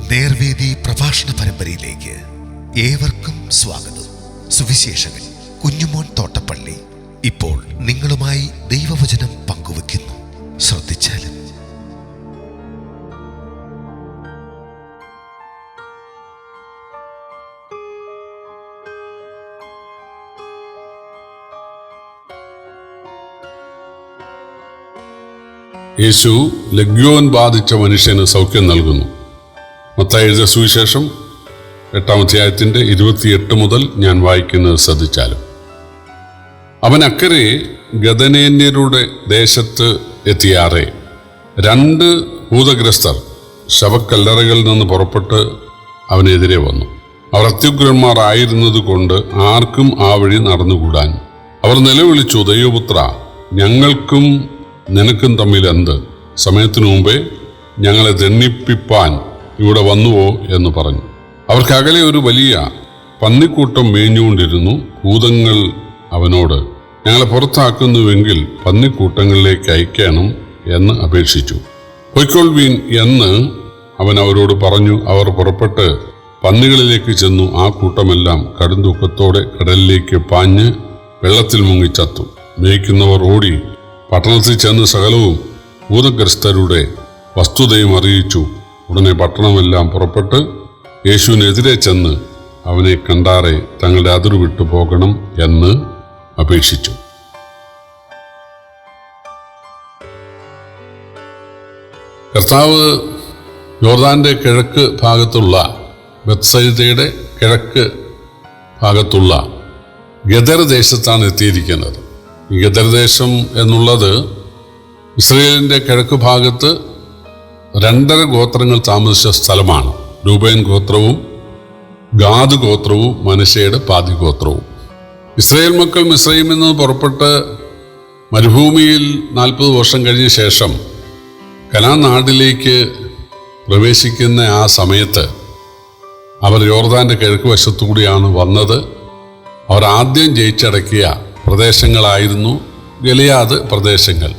നേർവേദി പ്രഭാഷണ പരമ്പരയിലേക്ക് ഏവർക്കും സ്വാഗതം. സുവിശേഷകൻ കുഞ്ഞുമോൻ തോട്ടപ്പള്ളി ഇപ്പോൾ നിങ്ങളുമായി ദൈവവചനം പങ്കുവെക്കുന്നു. ശ്രദ്ധിച്ചാലും. യേശു ലഗ്യോൻ ബാധിച്ച മനുഷ്യന് സൗഖ്യം നൽകുന്നു. മത്തായി എഴുതിയ സുവിശേഷം 8-ാം അധ്യായത്തിൻ്റെ 28 മുതൽ ഞാൻ വായിക്കുന്നത് ശ്രദ്ധിച്ചാലും. അവൻ അക്കരെ ഗദനേന്യരുടെ ദേശത്ത് എത്തിയാറെ 2 ഭൂതഗ്രസ്തർ ശവക്കല്ലറകളിൽ നിന്ന് പുറപ്പെട്ട് അവനെതിരെ വന്നു. അവർ അത്യുഗ്രന്മാർ ആയിരുന്നത് കൊണ്ട് ആർക്കും ആ വഴി നടന്നുകൂടാൻ. അവർ നിലവിളിച്ചു, ദൈവപുത്ര, ഞങ്ങൾക്കും നിനക്കും തമ്മിൽ എന്ത്? സമയത്തിനു മുമ്പേ ഞങ്ങളെ ദണ്ഡിപ്പിപ്പാൻ ഇവിടെ വന്നുവോ എന്ന് പറഞ്ഞു. അവർക്കകലെ ഒരു വലിയ പന്നിക്കൂട്ടം മേഞ്ഞുകൊണ്ടിരുന്നു. ഭൂതങ്ങൾ അവനോട്, ഞങ്ങളെ പുറത്താക്കുന്നുവെങ്കിൽ പന്നിക്കൂട്ടങ്ങളിലേക്ക് അയക്കണം എന്ന് അപേക്ഷിച്ചു. പൊയ്ക്കൊള്ളുവീൻ എന്ന് അവൻ അവരോട് പറഞ്ഞു. അവർ പുറപ്പെട്ട് പന്നികളിലേക്ക് ചെന്നു. ആ കൂട്ടമെല്ലാം കടുംതൂക്കത്തോടെ കടലിലേക്ക് പാഞ്ഞ് വെള്ളത്തിൽ മുങ്ങി ചത്തു. മേയ്ക്കുന്നവർ ഓടി പട്ടണത്തിൽ ചെന്ന് സകലവും ഭൂതഗ്രസ്തരുടെ വസ്തുതയും അറിയിച്ചു. ഉടനെ പട്ടണമെല്ലാം പുറപ്പെട്ട് യേശുവിനെതിരെ ചെന്ന് അവനെ കണ്ടാറെ തങ്ങളുടെ അതിരു വിട്ടു പോകണം എന്ന് അപേക്ഷിച്ചു. കർത്താവ് യോർദാന്റെ കിഴക്ക് ഭാഗത്തുള്ള ബെത്സയിദയുടെ കിഴക്ക് ഭാഗത്തുള്ള ഗദർ ദേശത്താണ് എത്തിയിരിക്കുന്നത്. ഈ ഗദർ ദേശം എന്നുള്ളത് ഇസ്രയേലിൻ്റെ കിഴക്ക് ഭാഗത്ത് 2.5 ഗോത്രങ്ങൾ താമസിച്ച സ്ഥലമാണ്. രൂബേൻ ഗോത്രവും ഗാദ് ഗോത്രവും മനശ്ശെയുടെ പാതി ഗോത്രവും. ഇസ്രയേൽ മക്കൾ മിസ്രയീമിൽ നിന്ന് പുറപ്പെട്ട് മരുഭൂമിയിൽ 40 വർഷം കഴിഞ്ഞ ശേഷം കനാൻ നാട്ടിലേക്ക് പ്രവേശിക്കുന്ന ആ സമയത്ത് അവർ യോർദാന്റെ കിഴക്ക് വശത്തുകൂടിയാണ് വന്നത്. അവർ ആദ്യം ജയിച്ചടക്കിയ പ്രദേശങ്ങളായിരുന്നു ഗലിയാദ് പ്രദേശങ്ങൾ.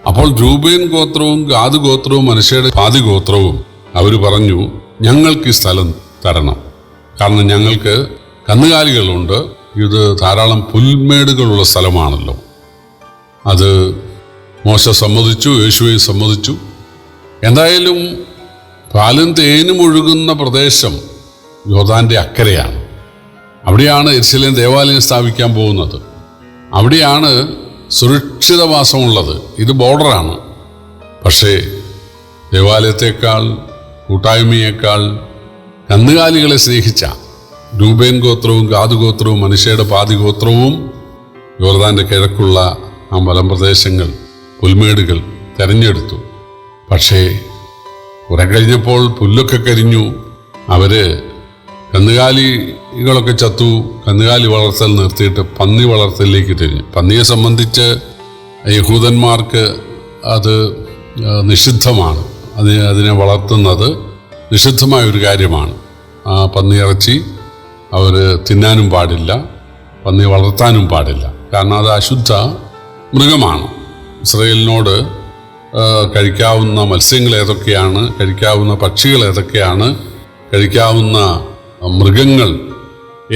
അപ്പോൾ രൂബേൻ ഗോത്രവും ഗാദ് ഗോത്രവും മനശ്ശെയുടെ പാതി ഗോത്രവും അവർ പറഞ്ഞു, ഞങ്ങൾക്ക് ഈ സ്ഥലം തരണം, കാരണം ഞങ്ങൾക്ക് കന്നുകാലികളുണ്ട്, ഇത് ധാരാളം പുൽമേടുകളുള്ള സ്ഥലമാണല്ലോ. അത് മോശ സമ്മതിച്ചു, യേശുവെ സമ്മതിച്ചു. എന്തായാലും പാലും തേനും ഒഴുകുന്ന പ്രദേശം യോർദാന്റെ അക്കരെയാണ്. അവിടെയാണ് യെരുശലേം ദേവാലയം സ്ഥാപിക്കാൻ പോകുന്നത്. അവിടെയാണ് സുരക്ഷിതവാസമുള്ളത്. ഇത് ബോർഡറാണ്. പക്ഷേ ദേവാലയത്തെക്കാൾ കൂട്ടായ്മയേക്കാൾ കന്നുകാലികളെ സ്നേഹിച്ച രൂബേൻ ഗോത്രവും ഗാദ് ഗോത്രവും മനശ്ശെയുടെ പാതി ഗോത്രവും യോർദാന്റെ കിഴക്കുള്ള ആ മലമ്പ്രദേശങ്ങൾ, പുൽമേടുകൾ തിരഞ്ഞെടുത്തു. പക്ഷേ കുറെ കഴിഞ്ഞപ്പോൾ പുല്ലൊക്കെ കരിഞ്ഞു. അവര് കന്നുകാലികളൊക്കെ ചത്തു. കന്നുകാലി വളർത്തൽ നിർത്തിയിട്ട് പന്നി വളർത്തലിലേക്ക് തിരിഞ്ഞു. പന്നിയെ സംബന്ധിച്ച് യഹൂദന്മാർക്ക് അത് നിഷിദ്ധമാണ്. അതിനെ വളർത്തുന്നത് നിഷിദ്ധമായ ഒരു കാര്യമാണ്. ആ പന്നിയിറച്ചി അവർ തിന്നാനും പാടില്ല, പന്നി വളർത്താനും പാടില്ല. കാരണം അത് അശുദ്ധ മൃഗമാണ്. ഇസ്രായേലിനോട് കഴിക്കാവുന്ന മത്സ്യങ്ങൾ ഏതൊക്കെയാണ്, കഴിക്കാവുന്ന പക്ഷികൾ ഏതൊക്കെയാണ്, കഴിക്കാവുന്ന മൃഗങ്ങൾ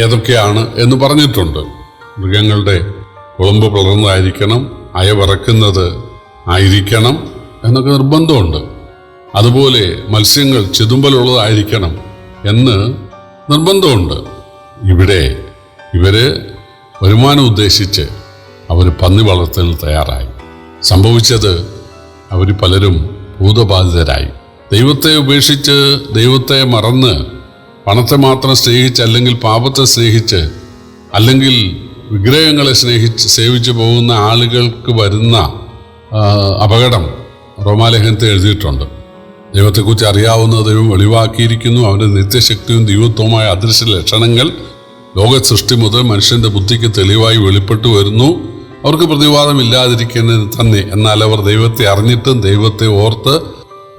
ഏതൊക്കെയാണ് എന്ന് പറഞ്ഞിട്ടുണ്ട്. മൃഗങ്ങളുടെ കുളമ്പ് പിളർന്നതായിരിക്കണം, അയവിറക്കുന്നത് ആയിരിക്കണം എന്നൊക്കെ നിർബന്ധമുണ്ട്. അതുപോലെ മത്സ്യങ്ങൾ ചെതുമ്പലുള്ളതായിരിക്കണം എന്ന് നിർബന്ധമുണ്ട്. ഇവിടെ ഇവര് വരുമാനം ഉദ്ദേശിച്ച് അവർ പന്നി വളർത്തലിന് തയ്യാറായി. സംഭവിച്ചത് അവർ പലരും ഭൂതബാധിതരായി. ദൈവത്തെ ഉപേക്ഷിച്ച്, ദൈവത്തെ മറന്ന്, പണത്തെ മാത്രം സ്നേഹിച്ച്, അല്ലെങ്കിൽ പാപത്തെ സ്നേഹിച്ച്, അല്ലെങ്കിൽ വിഗ്രഹങ്ങളെ സ്നേഹിച്ച് സേവിച്ചു പോകുന്ന ആളുകൾക്ക് വരുന്ന അപകടം റോമാലേഖനത്തിൽ എഴുതിയിട്ടുണ്ട്. ദൈവത്തെക്കുറിച്ച് അറിയാവുന്ന ദൈവം വെളിവാക്കിയിരിക്കുന്നു. അവൻ്റെ നിത്യശക്തിയും ദൈവത്വമായ അദൃശ്യ ലക്ഷണങ്ങൾ ലോക സൃഷ്ടി മുതൽ മനുഷ്യൻ്റെ ബുദ്ധിക്ക് തെളിവായി വെളിപ്പെട്ടു വരുന്നു. അവർക്ക് പ്രതിവാദമില്ലാതിരിക്കുന്നത് തന്നെ. എന്നാൽ അവർ ദൈവത്തെ അറിഞ്ഞിട്ടും ദൈവത്തെ ഓർത്ത്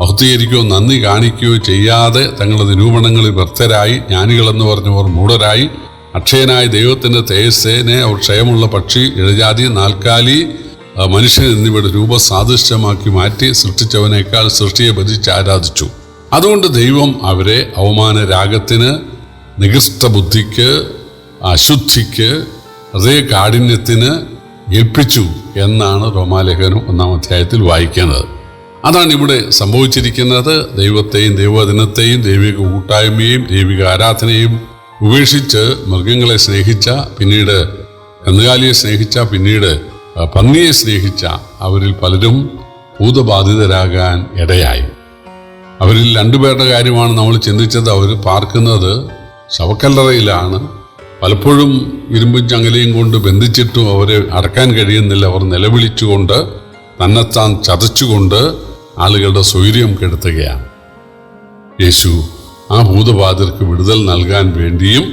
മഹത്വീകരിക്കുകയോ നന്ദി കാണിക്കുകയോ ചെയ്യാതെ തങ്ങളുടെ നിരൂപണങ്ങളിൽ വ്യർത്ഥരായി. ജ്ഞാനികളെന്ന് പറഞ്ഞവർ മൂഢരായി. അക്ഷയനായ ദൈവത്തിൻ്റെ തേജസ്സിനെ അവർ ക്ഷയമുള്ള പക്ഷി, ഇഴജാതി, നാൽക്കാലി, മനുഷ്യൻ എന്നിവയുടെ രൂപസാദൃശ്യമാക്കി മാറ്റി സൃഷ്ടിച്ചവനേക്കാൾ സൃഷ്ടിയെ ഭജിച്ച് ആരാധിച്ചു. അതുകൊണ്ട് ദൈവം അവരെ അവമാന രാഗത്തിന്, നികൃഷ്ട ബുദ്ധിക്ക്, അശുദ്ധിക്ക്, ഹൃദയകാഠിന്യത്തിന് ഏൽപ്പിച്ചു എന്നാണ് റോമാലേഖനം 1-ാം അധ്യായത്തിൽ വായിക്കുന്നത്. അതാണ് ഇവിടെ സംഭവിച്ചിരിക്കുന്നത്. ദൈവത്തെയും ദൈവവചനത്തെയും ദൈവിക കൂട്ടായ്മയും ദൈവിക ആരാധനയും ഉപേക്ഷിച്ച് മൃഗങ്ങളെ സ്നേഹിച്ച, പിന്നീട് കന്നുകാലിയെ സ്നേഹിച്ച, പിന്നീട് പന്നിയെ സ്നേഹിച്ച അവരിൽ പലരും ഭൂതബാധിതരാകാൻ ഇടയായി. അവരിൽ 2 പേരുടെ കാര്യമാണ് നമ്മൾ ചിന്തിച്ചത്. അവർ പാർക്കുന്നത് ശവക്കല്ലറയിലാണ്. പലപ്പോഴും ഇരുമ്പും ചങ്ങലയും കൊണ്ട് ബന്ധിച്ചിട്ടും അവരെ അടക്കാൻ കഴിയുന്നില്ല. അവർ നിലവിളിച്ചുകൊണ്ട്, തന്നെത്താൻ ചതച്ചുകൊണ്ട് ആളുകളുടെ സ്വൈര്യം കെടുത്തുകയാണ്. യേശു ആ ഭൂതബാധിതർക്ക് വിടുതൽ നൽകാൻ വേണ്ടിയും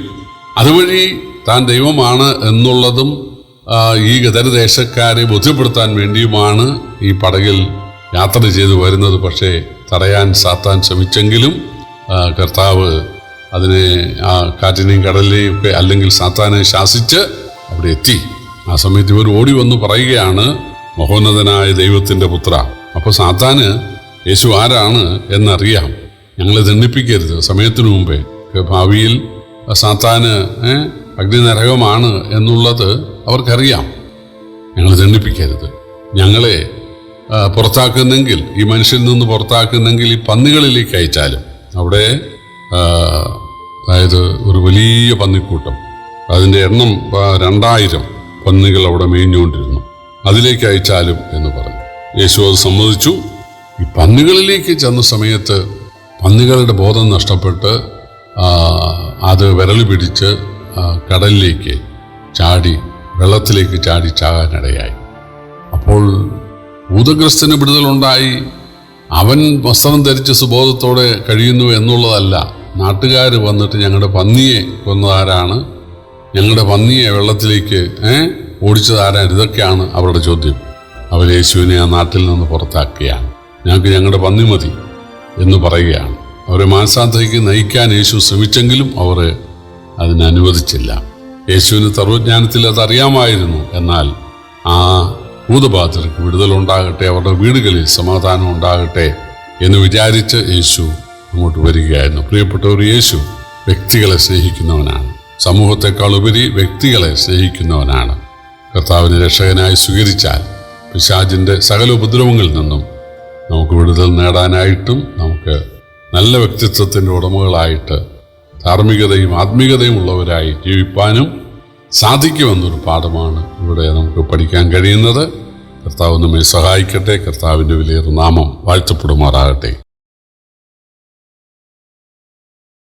അതുവഴി താൻ ദൈവമാണ് എന്നുള്ളതും ഈ ഗദരദേശക്കാരെ ബോധ്യപ്പെടുത്താൻ വേണ്ടിയുമാണ് ഈ പടകിൽ യാത്ര ചെയ്തു വരുന്നത്. പക്ഷേ തടയാൻ സാത്താൻ ശ്രമിച്ചെങ്കിലും കർത്താവ് അതിനെ ആ കാറ്റിനെയും കടലിനെയും ഒക്കെ, അല്ലെങ്കിൽ സാത്താനെ ശാസിച്ച് അവിടെ എത്തി. ആ സമയത്ത് ഇവർ ഓടി വന്ന് പറയുകയാണ്, മഹോന്നതനായ ദൈവത്തിൻ്റെ പുത്ര. അപ്പോൾ സാത്താന് യേശു ആരാണ് എന്നറിയാം. ഞങ്ങളെ ദണ്ഡിപ്പിക്കരുത്, സമയത്തിനു മുമ്പേ. ഭാവിയിൽ സാത്താന് അഗ്നിനരകമാണ് എന്നുള്ളത് അവർക്കറിയാം. ഞങ്ങളെ ദണ്ഡിപ്പിക്കരുത്, ഞങ്ങളെ പുറത്താക്കുന്നെങ്കിൽ, ഈ മനുഷ്യരിൽ നിന്ന് പുറത്താക്കുന്നെങ്കിൽ ഈ പന്നികളിലേക്ക് അയച്ചാലും. അവിടെ അതായത് ഒരു വലിയ പന്നിക്കൂട്ടം, അതിൻ്റെ എണ്ണം 2000 പന്നികൾ അവിടെ മേഞ്ഞുകൊണ്ടിരുന്നു, അതിലേക്ക് അയച്ചാലും എന്ന് പറഞ്ഞു. യേശു അത് സമ്മതിച്ചു. ഈ പന്നികളിലേക്ക് ചെന്ന സമയത്ത് പന്നികളുടെ ബോധം നഷ്ടപ്പെട്ട് അത് വിരൽ പിടിച്ച് കടലിലേക്ക് ചാടി, വെള്ളത്തിലേക്ക് ചാടി ചാകാനിടയായി. അപ്പോൾ ഭൂതഗ്രസ്തന് വിടുതലുണ്ടായി. അവൻ വസ്ത്രം ധരിച്ച് സുബോധത്തോടെ കഴിയുന്നു എന്നുള്ളതല്ല. നാട്ടുകാർ വന്നിട്ട് ഞങ്ങളുടെ പന്നിയെ കൊന്നതാരാണ്, ഞങ്ങളുടെ പന്നിയെ വെള്ളത്തിലേക്ക് ഓടിച്ചതാരാണ്, ഇതൊക്കെയാണ് അവരുടെ ചോദ്യം. അവർ യേശുവിനെ ആ നാട്ടിൽ നിന്ന് പുറത്താക്കുകയാണ്. ഞങ്ങൾക്ക് ഞങ്ങളുടെ പന്നി മതി എന്ന് പറയുകയാണ്. അവരെ മാനസാന്തരയ്ക്ക് നയിക്കാൻ യേശു ശ്രമിച്ചെങ്കിലും അവർ അതിനെ അനുവദിച്ചില്ല. യേശുവിന് സർവ്വജ്ഞാനത്തിൽ അതറിയാമായിരുന്നു. എന്നാൽ ആ ഭൂതബാധിതർക്ക് വിടുതലുണ്ടാകട്ടെ, അവരുടെ വീടുകളിൽ സമാധാനം ഉണ്ടാകട്ടെ എന്ന് വിചാരിച്ച് യേശു അങ്ങോട്ട് വരികയായിരുന്നു. പ്രിയപ്പെട്ടവർ, യേശു വ്യക്തികളെ സ്നേഹിക്കുന്നവനാണ്. സമൂഹത്തെക്കാൾ ഉപരി വ്യക്തികളെ സ്നേഹിക്കുന്നവനാണ്. കർത്താവിനെ രക്ഷകനായി സ്വീകരിച്ചാൽ പിശാചിൻ്റെ സകല ഉപദ്രവങ്ങളിൽ നിന്നും നമുക്ക് വിടുതൽ നേടാനായിട്ടും നമുക്ക് നല്ല വ്യക്തിത്വത്തിൻ്റെ ഉടമകളായിട്ട് ധാർമ്മികതയും ആത്മീയതയും ഉള്ളവരായി ജീവിപ്പാനും സാധിക്കുമെന്നൊരു പാഠമാണ് ഇവിടെ നമുക്ക് പഠിക്കാൻ കഴിയുന്നത്. കർത്താവ് നമ്മെ സഹായിക്കട്ടെ. കർത്താവിൻ്റെ വിലയേറിയ നാമം വാഴ്ത്തപ്പെടുമാറാകട്ടെ.